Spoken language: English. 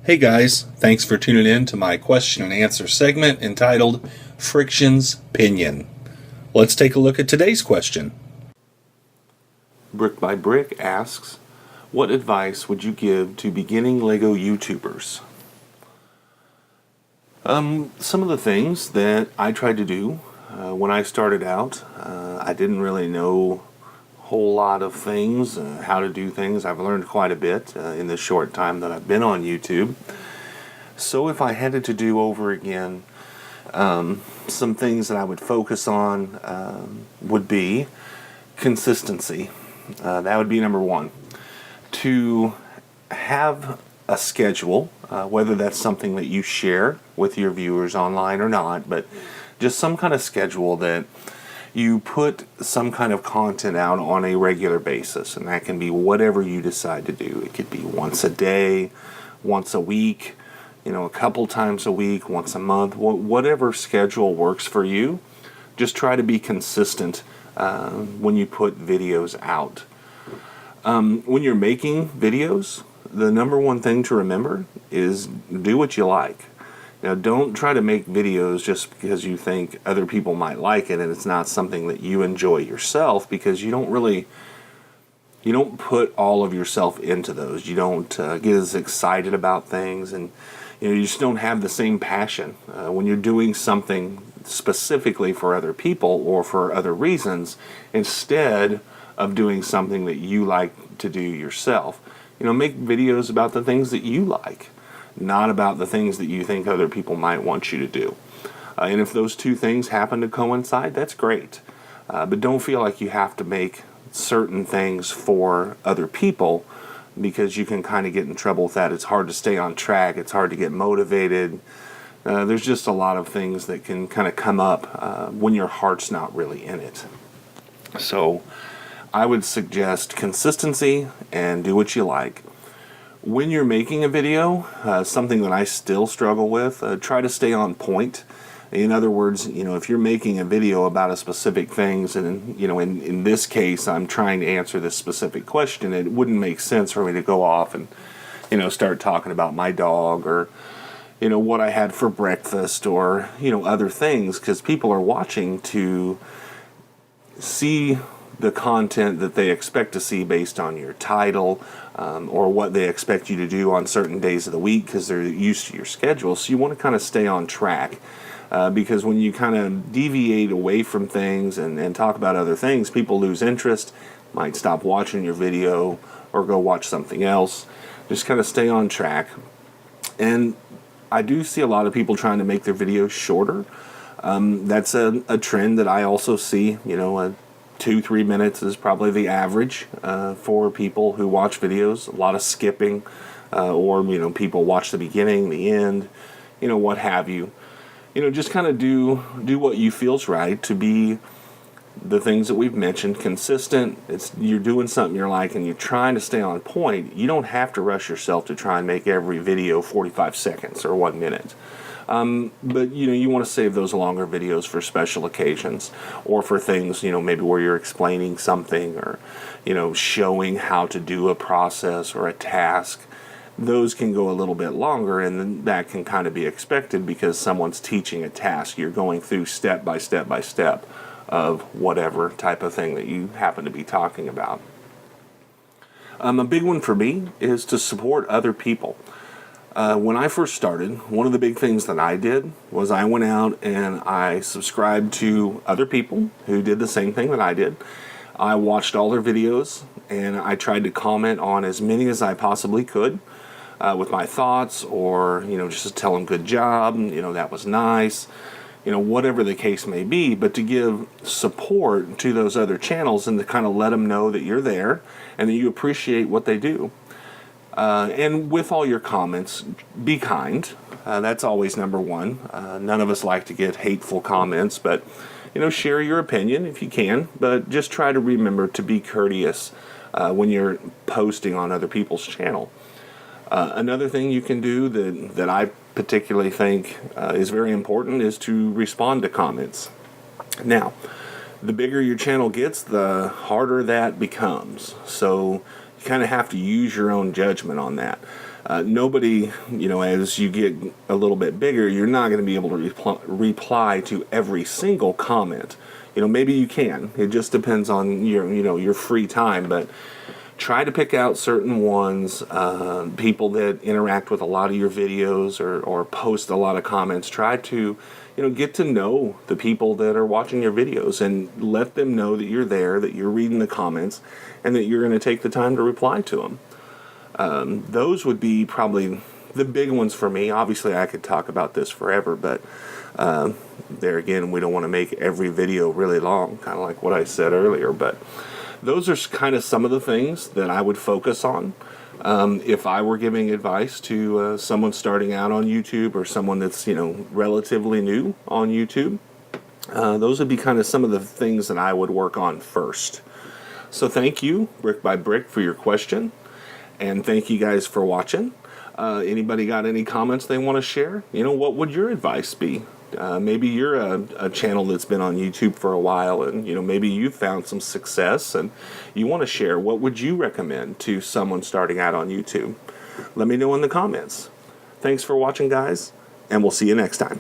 Hey guys, thanks for tuning in to my question and answer segment entitled Friction's Pinion. Let's take a look at today's question. BrickByBrick asks, what advice would you give to beginning Lego YouTubers? Some of the things that I tried to do when I started out, I didn't really know a whole lot of things, how to do things. I've learned quite a bit in the short time that I've been on YouTube. So if I had it to do over again, some things that I would focus on would be consistency. That would be number one. To have a schedule, whether that's something that you share with your viewers online or not, but just some kind of schedule that you put some kind of content out on a regular basis, and that can be whatever you decide to do. It could be once a day, once a week, a couple times a week, once a month, whatever schedule works for you. Just try to be consistent when you put videos out. When you're making videos, the number one thing to remember is do what you like. Now, don't try to make videos just because you think other people might like it and it's not something that you enjoy yourself, because you don't put all of yourself into those. You don't get as excited about things, and you just don't have the same passion. When you're doing something specifically for other people or for other reasons, instead of doing something that you like to do yourself, make videos about the things that you like, not about the things that you think other people might want you to do. And if those two things happen to coincide, that's great. But don't feel like you have to make certain things for other people, because you can kind of get in trouble with that. It's hard to stay on track. It's hard to get motivated. There's just a lot of things that can kind of come up when your heart's not really in it. So I would suggest consistency and do what you like. When you're making a video, something that I still struggle with, try to stay on point. In other words, if you're making a video about a specific things, and in this case I'm trying to answer this specific question, it wouldn't make sense for me to go off and start talking about my dog, or what I had for breakfast, or other things, because people are watching to see the content that they expect to see based on your title, or what they expect you to do on certain days of the week, because they're used to your schedule. So you want to kind of stay on track, because when you kind of deviate away from things and talk about other things, people lose interest, might stop watching your video or go watch something else. Just kind of stay on track. And I do see a lot of people trying to make their videos shorter. That's a trend that I also see. 2-3 minutes is probably the average for people who watch videos. A lot of skipping, or people watch the beginning, the end, what have you. Just kind of do what you feel's right, to be the things that we've mentioned, consistent. You're doing something you like and you're trying to stay on point. You don't have to rush yourself to try and make every video 45 seconds or 1 minute. But you want to save those longer videos for special occasions, or for things maybe where you're explaining something, or showing how to do a process or a task. Those can go a little bit longer, and then that can kind of be expected, because someone's teaching a task. You're going through step by step by step of whatever type of thing that you happen to be talking about. A big one for me is to support other people. When I first started, one of the big things that I did was I went out and I subscribed to other people who did the same thing that I did. I watched all their videos, and I tried to comment on as many as I possibly could, with my thoughts, or just to tell them good job, that was nice, whatever the case may be, but to give support to those other channels, and to kind of let them know that you're there and that you appreciate what they do. And with all your comments, be kind. That's always number one. None of us like to get hateful comments, but share your opinion if you can, but just try to remember to be courteous when you're posting on other people's channel. Another thing you can do that I particularly think is very important is to respond to comments. Now, the bigger your channel gets, the harder that becomes. So you kind of have to use your own judgment on that. Nobody, as you get a little bit bigger, you're not going to be able to reply to every single comment. Maybe you can. It just depends on your free time, but try to pick out certain ones, people that interact with a lot of your videos or post a lot of comments. Try to, get to know the people that are watching your videos and let them know that you're there, that you're reading the comments, and that you're going to take the time to reply to them. Those would be probably the big ones for me. Obviously, I could talk about this forever, but there again, we don't want to make every video really long, kind of like what I said earlier, but those are kind of some of the things that I would focus on if I were giving advice to someone starting out on YouTube or someone that's, relatively new on YouTube. Those would be kind of some of the things that I would work on first. So thank you, BrickByBrick, for your question. And thank you guys for watching. Anybody got any comments they want to share? What would your advice be? Maybe you're a channel that's been on YouTube for a while and, maybe you found some success and you want to share. What would you recommend to someone starting out on YouTube? Let me know in the comments. Thanks for watching, guys, and we'll see you next time.